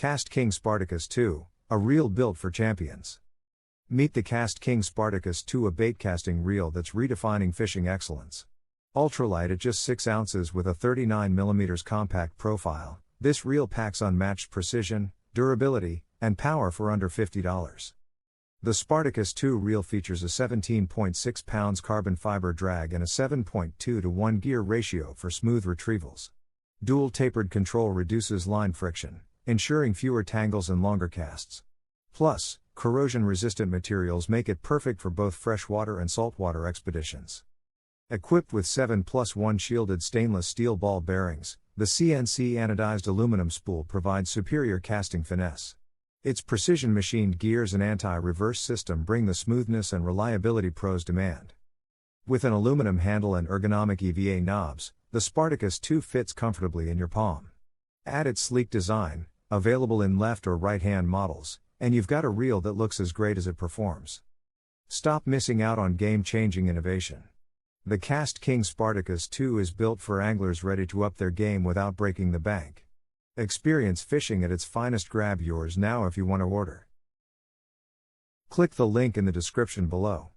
KastKing Spartacus II, a reel built for champions. Meet the KastKing Spartacus II, a baitcasting reel that's redefining fishing excellence. Ultralight at just 6 ounces with a 39mm compact profile, this reel packs unmatched precision, durability, and power for under $50. The Spartacus II reel features a 17.6 pounds carbon fiber drag and a 7.2 to 1 gear ratio for smooth retrievals. Dual tapered control reduces line friction, ensuring fewer tangles and longer casts. Plus, corrosion-resistant materials make it perfect for both freshwater and saltwater expeditions. Equipped with 7+1 shielded stainless steel ball bearings, the CNC anodized aluminum spool provides superior casting finesse. Its precision-machined gears and anti-reverse system bring the smoothness and reliability pros demand. With an aluminum handle and ergonomic EVA knobs, the Spartacus II fits comfortably in your palm. Add its sleek design, available in left or right-hand models, and you've got a reel that looks as great as it performs. Stop missing out on game-changing innovation. The KastKing Spartacus II is built for anglers ready to up their game without breaking the bank. Experience fishing at its finest. Grab yours now if you want to order. Click the link in the description below.